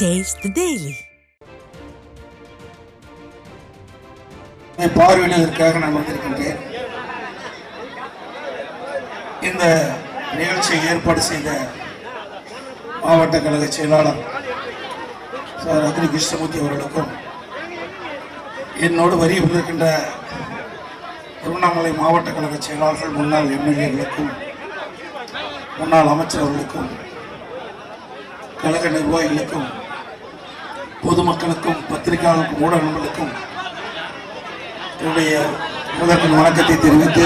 Taste the Daily. பார்வையிடுவதற்காக நான் வந்திருக்கின்றேன். இந்த நிகழ்ச்சியை ஏற்பாடு செய்த மாவட்ட கழக செயலாளர் சார் அக்னி கிருஷ்ணமூர்த்தி அவர்களுக்கும், என்னோடு வரி வந்திருக்கின்ற திருவண்ணாமலை மாவட்ட கழக செயலாளர்கள், முன்னாள் எம்எல்ஏகளுக்கும், முன்னாள் அமைச்சர்களுக்கும், கழக நிர்வாகிகளுக்கும், பொதுமக்களுக்கும், பத்திரிகையாளர்களுக்கும், ஊடகங்களுக்கும் என்னுடைய முதற்கண் வணக்கத்தை தெரிவித்து,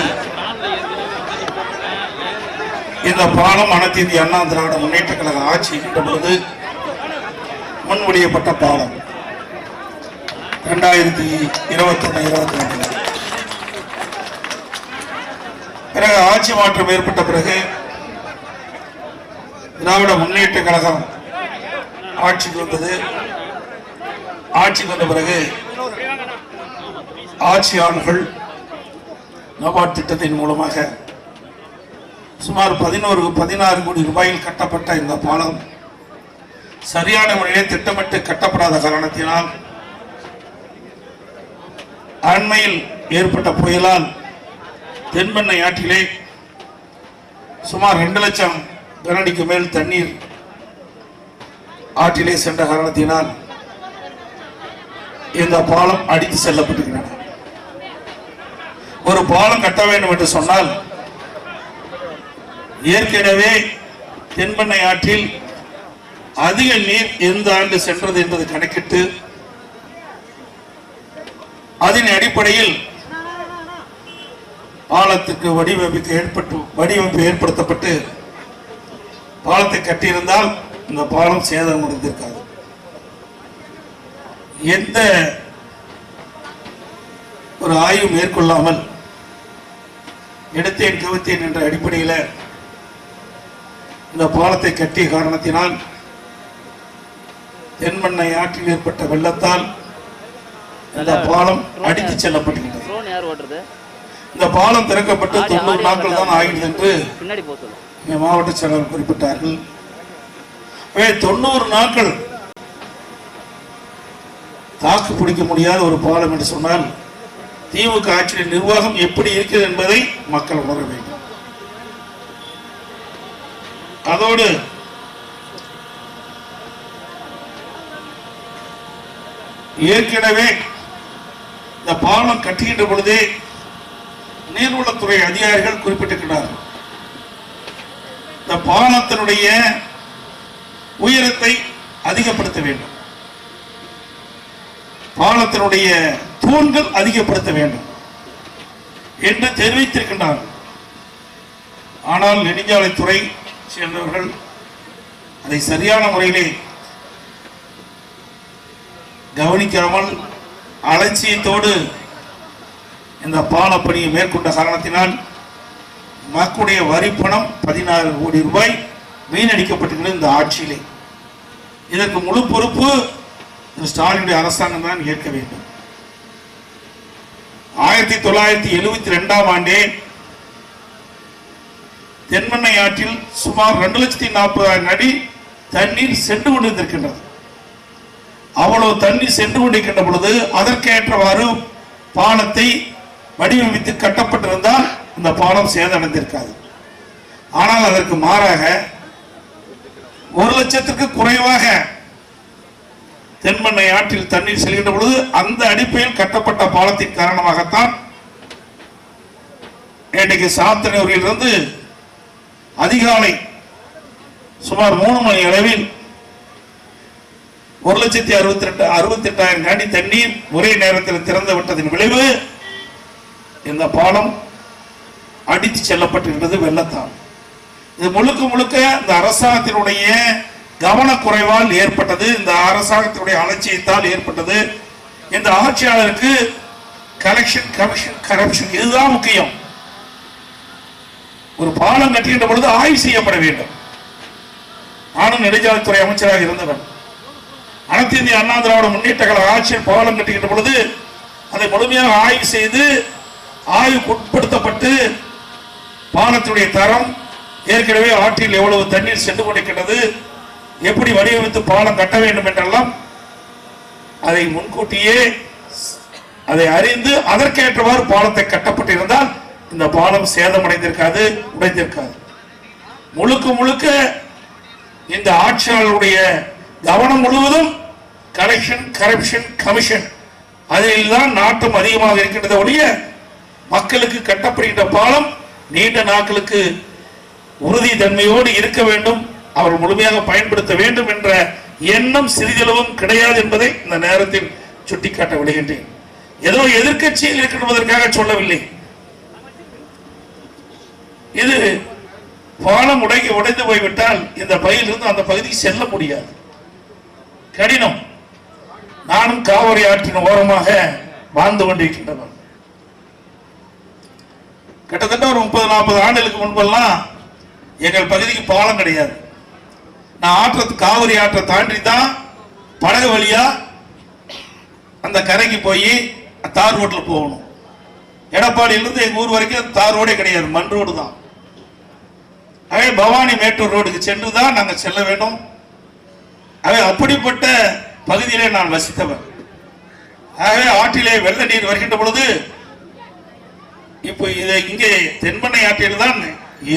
இந்த பாலம் அனைத்து இந்திய அண்ணா திராவிட முன்னேற்ற கழக ஆட்சி இருக்கின்ற பொழுது முன்மொழியப்பட்ட பாலம் 2021-22 பிறகு ஆட்சி மாற்றம் ஏற்பட்ட பிறகு திராவிட முன்னேற்ற கழகம் ஆட்சிக்கு வந்தது. ஆட்சிக்கு வந்த பிறகு ஆட்சியாளர்கள் நபார்டு திட்டத்தின் மூலமாக சுமார் 16 கோடி ரூபாயில் கட்டப்பட்ட இந்த பாலம் சரியான முறையிலே திட்டமிட்டு கட்டப்படாத காரணத்தினால் அண்மையில் ஏற்பட்ட புயலால் தென்பெண்ணை ஆற்றிலே சுமார் 2 லட்சம் கனஅடிக்கு மேல் தண்ணீர் ஆற்றிலே சென்ற காரணத்தினால் இந்த பாலம் அடித்து செல்லப்பட்டிருக்கிறது. ஒரு பாலம் கட்ட வேண்டும் என்று சொன்னால் ஏற்கனவே தென்பெண்ணை ஆற்றில் அதிக நீர் எந்த ஆண்டு சென்றது என்பது கணக்கிட்டு அதன் அடிப்படையில் பாலத்துக்கு வடிவமைப்பு ஏற்படுத்தப்பட்டு பாலத்தை கட்டியிருந்தால் இந்த பாலம் சேதம் முடிந்திருக்காது. எந்த ஒரு ஆய்வு மேற்கொள்ளாமல் எடுத்தேன் கவித்தேன் என்ற அடிப்படையில் இந்த பாலத்தை கட்டிய காரணத்தினால் தென்பெண்ணை ஆற்றில் ஏற்பட்ட வெள்ளத்தால் இந்த பாலம் அடித்து செல்லப்பட்டிருக்கிறது. இந்த பாலம் திறக்கப்பட்டு 90 நாட்கள் தான் ஆகிடுது என்று மாவட்ட செயலாளர் குறிப்பிட்டார்கள். 90 நாட்கள் தாக்கு பிடிக்க முடியாத ஒரு பாலம் என்று சொன்னால் திமுக ஆட்சியின் நிர்வாகம் எப்படி இருக்கிறது என்பதை மக்கள் உணர வேண்டும். அதோடு ஏற்கனவே இந்த பாலம் கட்டுகின்ற பொழுதே நீர்வளத்துறை அதிகாரிகள் குறிப்பிட்டிருக்கிறார்கள். இந்த பாலத்தினுடைய உயரத்தை அதிகப்படுத்த வேண்டும், பாலத்தினுடைய தூண்கள் அதிகப்படுத்த வேண்டும் என்று தெரிவித்திருக்கின்றார்கள். ஆனால் நெடுஞ்சாலைத்துறை சேர்ந்தவர்கள் அதை சரியான முறையிலே கவனிக்காமல் அலட்சியத்தோடு இந்த பாலப்பணியை மேற்கொண்ட காரணத்தினால் மக்களுடைய வரி பணம் 16 கோடி ரூபாய் வீணடிக்கப்பட்டிருக்கிறது இந்த ஆட்சியிலே. இதற்கு முழு பொறுப்பு ஸ்டாலினுடைய அரசாங்கம் தான் ஏற்க வேண்டும். 1972ஆம் ஆண்டே தென்பெண்ணை ஆற்றில் சுமார் 2,40,000 அடி தண்ணீர் சென்று கொண்டிருக்கின்றது. அவ்வளவு தண்ணீர் சென்று கொண்டிருக்கின்ற பொழுது அதற்கேற்றவாறு பாலத்தை வடிவமைத்து கட்டப்பட்டிருந்தால் இந்த பாலம் சேதமடைந்திருக்காது. ஆனால் அதற்கு மாறாக 1 லட்சத்திற்கு குறைவாக தென்பெண்ணை ஆற்றில் தண்ணீர் செல்கின்ற பொழுது அந்த அடிப்படையில் கட்டப்பட்ட பாலத்தின் காரணமாகத்தான் இன்றைக்கு சாத்தனூரிலிருந்து அதிகாலை சுமார் 3 மணி அளவில் 1,68,000 அடி தண்ணீர் ஒரே நேரத்தில் திறந்து விட்டதின் விளைவு இந்த பாலம் அடித்து செல்லப்பட்டிருக்கிறது வெள்ளத்தால். இது முழுக்க முழுக்க இந்த அரசாங்கத்தினுடைய கவனக்குறைவால் ஏற்பட்டது, இந்த அரசாங்கத்தினுடைய அலட்சியத்தால் ஏற்பட்டது. இந்த ஆட்சியாளருக்கு கலெக்ஷன், கமிஷன், கரப்ஷன் இதுதான் முக்கியம். ஒரு பாலம் கட்டுகின்ற பொழுது ஆய்வு செய்யப்பட வேண்டும். நானும் நெடுஞ்சாலைத்துறை அமைச்சராக இருந்தவன். அனைத்து இந்திய அண்ணா திராவிட முன்னேற்ற கழக ஆட்சியில் பாலம் கட்டுகின்ற பொழுது அதை முழுமையாக ஆய்வு செய்து ஆய்வுக்கு உட்படுத்தப்பட்டு பாலத்துடைய தரம், ஏற்கனவே ஆற்றில் எவ்வளவு தண்ணீர் சென்று கொண்டிருக்கிறது, எப்படி வடிவமைத்து பாலம் கட்ட வேண்டும் என்றெல்லாம் அதை முன்கூட்டியே அதை அறிந்து அதற்கேற்றவாறு பாலத்தை கட்டப்பட்டிருந்தால் இந்த பாலம் சேதமடைந்திருக்காது, உடைந்திருக்காது. முழுக்க முழுக்க இந்த ஆட்சியாளருடைய கவனம் முழுவதும் கலெக்ஷன், கரப்ஷன், கமிஷன் அதில் தான் நாட்டம் அதிகமாக இருக்கின்றத ஒழிய மக்களுக்கு கட்டப்படுகின்ற பாலம் நீண்ட நாட்களுக்கு உறுதி தன்மையோடு இருக்க வேண்டும், அவர் முழுமையாக பயன்படுத்த வேண்டும் என்ற எண்ணம் சிறிதளவும் கிடையாது என்பதை இந்த நேரத்தில் சுட்டிக்காட்ட விடுகின்றேன். ஏதோ எதிர்கட்சியில் இருக்கின்றதற்காக சொல்லவில்லை. இது பாலம் உடைந்து போய்விட்டால் இந்த பகுதியிலிருந்து அந்த பகுதிக்கு செல்ல முடியாது, கடினம். நானும் காவிரி ஆற்றின் ஓரமாக வாழ்ந்து கொண்டிருக்கின்றனர். கிட்டத்தட்ட ஒரு 30-40 ஆண்டுகளுக்கு முன்பெல்லாம் எங்கள் பகுதிக்கு பாலம் கிடையாது. நான் காவிரி ஆற்றை தாண்டி தான் படகு வழியா அந்த கரைக்கு போய் தார் ரோட்டில் போகணும். எடப்பாடியிலிருந்து எங்க ஊர் வரைக்கும் தார் ரோடே கிடையாது, மண் ரோடு தான். ஆகவே பவானி மேட்டூர் ரோடுக்கு சென்று தான் நாங்கள் செல்ல வேண்டும். ஆகவே அப்படிப்பட்ட பகுதியிலே நான் வசித்தவர். ஆகவே ஆற்றிலே வெள்ள நீர் வருகின்ற பொழுது இப்போ இங்கே தென்பண்ணை ஆற்றில் தான்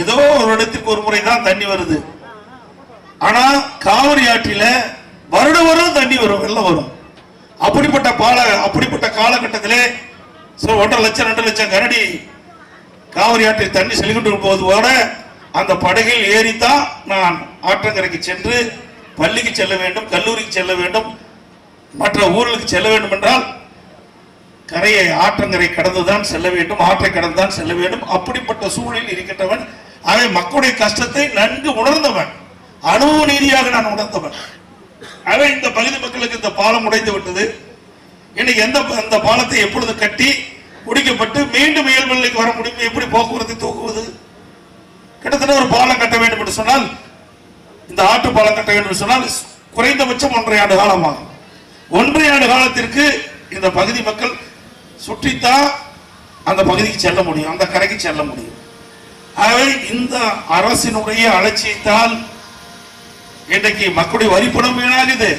ஏதோ ஒரு இடத்துக்கு ஒரு முறை தான் தண்ணி வருது. ஆனா காவிரி ஆற்றில வருடம் தண்ணி வரும், வெள்ளம் வரும். அப்படிப்பட்ட காலகட்டத்திலே 1.5 லட்சம் 2 லட்சம் கனடி காவிரி ஆற்றில் தண்ணி செல்கின்ற போது அந்த படகில் ஏறித்தான் நான் ஆற்றங்கரைக்கு சென்று பள்ளிக்கு செல்ல வேண்டும், கல்லூரிக்கு செல்ல வேண்டும், மற்ற ஊர்களுக்கு செல்ல வேண்டும் என்றால் கரையை ஆற்றங்கரை கடந்துதான் செல்ல வேண்டும், ஆற்றை கடந்துதான் செல்ல வேண்டும். அப்படிப்பட்ட சூழலில் இருக்கின்றவன். ஆகவே மக்களுடைய கஷ்டத்தை நன்கு உணர்ந்தவன், அனுபவ ரீதியாக நான் உணர்ந்தவன். ஆகவே இந்த பகுதி மக்களுக்கு இந்த பாலம் உடைந்து விட்டது. இன்னைக்கு அந்த பாலத்தை எப்பொழுது கட்டி முடிக்கப்பட்டு மீண்டும் இயல்பு நிலைக்கு வர முடியும்? எப்படி போக்குவரத்தை தூக்குவது? கிட்டத்தட்ட ஒரு பாலம் கட்ட வேண்டும் என்று சொன்னால், இந்த ஆற்று பாலம் கட்ட வேண்டும் என்று சொன்னால் குறைந்தபட்சம் 1.5 ஆண்டு காலமாகும். 1.5 ஆண்டு காலத்திற்கு இந்த பகுதி மக்கள் சுற்றித்தான் அந்த பகுதிக்கு செல்ல முடியும், அந்த கரைக்கு செல்ல முடியும். ஆகவே இந்த அரசினுடைய அலட்சியத்தால் இன்றைக்கு மக்களுடைய வரிப்பணம் வீணாகுது,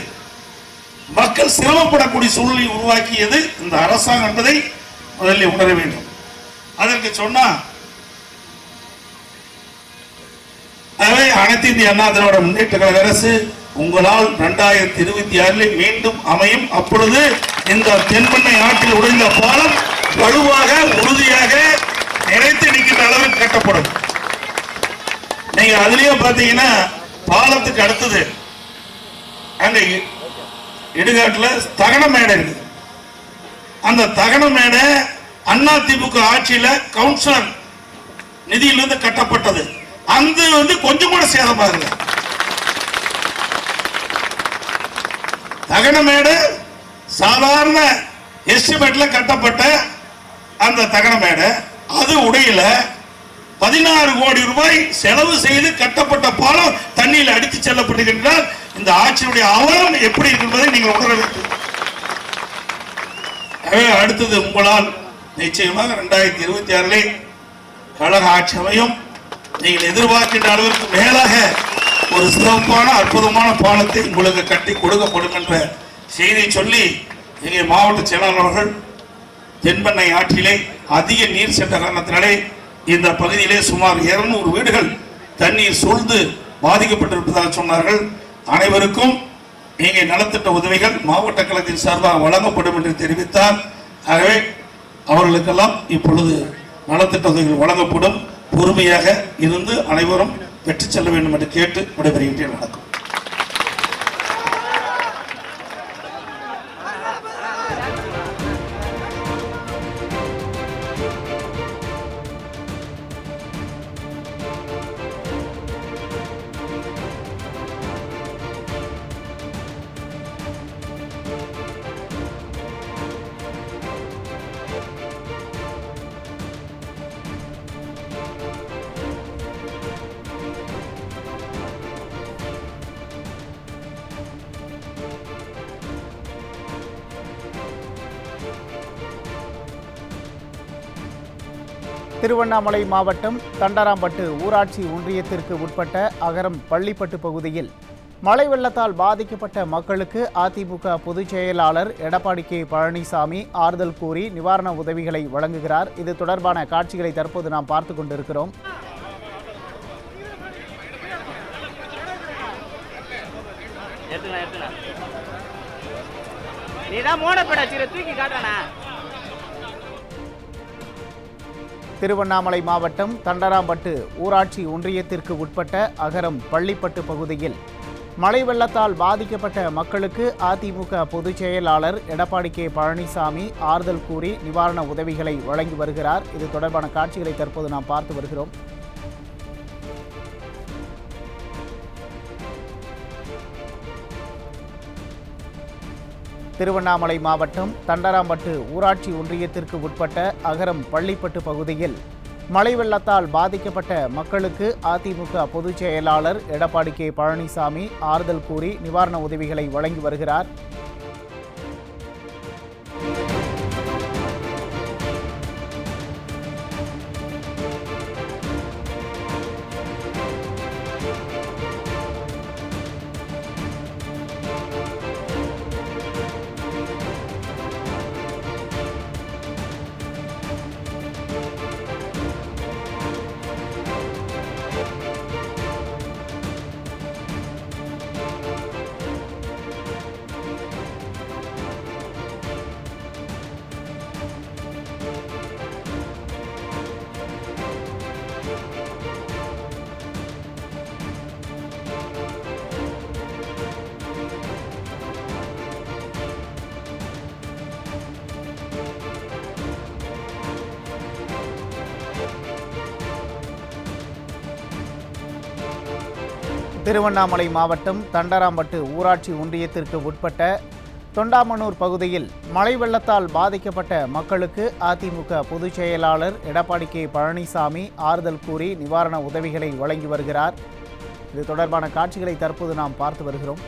மக்கள் சிரமப்படக்கூடிய சூழ்நிலை உருவாக்கியது இந்த அரசாங்கம் என்பதை முதலில் உணர வேண்டும். அதற்கு சொன்னா ஆகவே அனைத்து இந்திய அண்ணா திராவிட முன்னேற்ற கழக அரசு உங்களால் 2026 மீண்டும் அமையும். அப்பொழுது இந்த தென்பண்ணை ஆற்றில் உடைந்த பாலம் வலுவாக உறுதியாக நிலைத்து நிற்கின்ற அளவுக்கு கட்டப்படும். நீங்க அதுலயே பாத்தீங்கன்னா பாலத்துக்கு அடுத்தது அங்க இடுகாட்டுல தகன மேடை இருக்குது. அந்த தகன மேடை அதிமுக ஆட்சியில கவுன்சிலர் நிதியிலிருந்து கட்டப்பட்டது. அந்த கொஞ்சம் கூட சேதமாகல. தகன மேடை சாதாரண எஸ்டிமேட்ல கட்டப்பட்ட அந்த தகன மேடை அது உடையில 16 கோடி ரூபாய் செலவு செய்து கட்டப்பட்ட பாலம் தண்ணீர் அடித்து செல்லப்படுகின்றால் இந்த ஆட்சியுடைய அவலம் எப்படி இருக்கின்றதை நீங்கள் உணர வேண்டும். அடுத்தது உங்களால் நிச்சயமாக 2026 கழக ஆட்சி அமையும். நீங்கள் எதிர்பார்க்கின்ற அளவிற்கு மேலாக ஒரு சிறப்பான அற்புதமான பாலத்தை உங்களுக்கு கட்டி கொடுக்கப்படும் என்ற செய்தியை சொல்லி இங்கே மாவட்ட செயலாளர்கள் தென்பண்ணை ஆற்றிலே அதிக நீர் சென்ற காரணத்தினாலே இந்த பகுதியிலே சுமார் 200 வீடுகள் தண்ணீர் சூழ்ந்து பாதிக்கப்பட்டிருப்பதாக சொன்னார்கள். அனைவருக்கும் இங்கே நலத்திட்ட உதவிகள் மாவட்ட கழகத்தின் சார்பாக வழங்கப்படும் என்று தெரிவித்தார். ஆகவே அவர்களுக்கெல்லாம் இப்பொழுது நலத்திட்ட உதவிகள் வழங்கப்படும். பொறுமையாக இருந்து அனைவரும் பெற்று செல்ல வேண்டும் என்று கேட்டு விடைபெறுகின்றேன். வணக்கம். திருவண்ணாமலை மாவட்டம் தண்டராம்பட்டு ஊராட்சி ஒன்றியத்திற்கு உட்பட்ட அகரம் பள்ளிப்பட்டு பகுதியில் மழை வெள்ளத்தால் பாதிக்கப்பட்ட மக்களுக்கு அதிமுக பொதுச் செயலாளர் எடப்பாடி கே பழனிசாமி ஆறுதல் கூறி நிவாரண உதவிகளை வழங்குகிறார். இது தொடர்பான காட்சிகளை தற்போது நாம் பார்த்து கொண்டிருக்கிறோம். திருவண்ணாமலை மாவட்டம் தண்டராம்பட்டு ஊராட்சி ஒன்றியத்திற்கு உட்பட்ட அகரம் பள்ளிப்பட்டு பகுதியில் மழை வெள்ளத்தால் பாதிக்கப்பட்ட மக்களுக்கு அதிமுக பொதுச் செயலாளர் எடப்பாடி கே பழனிசாமி ஆறுதல் கூறி நிவாரண உதவிகளை வழங்கி வருகிறார். இது தொடர்பான காட்சிகளை தற்போது நாம் பார்த்து வருகிறோம். திருவண்ணாமலை மாவட்டம் தண்டராம்பட்டு ஊராட்சி ஒன்றியத்திற்கு உட்பட்ட அகரம் பள்ளிப்பட்டு பகுதியில் மழை வெள்ளத்தால் பாதிக்கப்பட்ட மக்களுக்கு அதிமுக பொதுச் செயலாளர் எடப்பாடி கே பழனிசாமி ஆறுதல் கூறி நிவாரண உதவிகளை வழங்கி வருகிறார். திருவண்ணாமலை மாவட்டம் தண்டராம்பட்டு ஊராட்சி ஒன்றியத்திற்கு உட்பட்ட தொண்டாமனூர் பகுதியில் மழை வெள்ளத்தால் பாதிக்கப்பட்ட மக்களுக்கு அதிமுக பொதுச் செயலாளர் எடப்பாடி கே பழனிசாமி ஆறுதல் கூறி நிவாரண உதவிகளை வழங்கி வருகிறார். இது தொடர்பான காட்சிகளை தற்போது நாம் பார்த்து வருகிறோம்.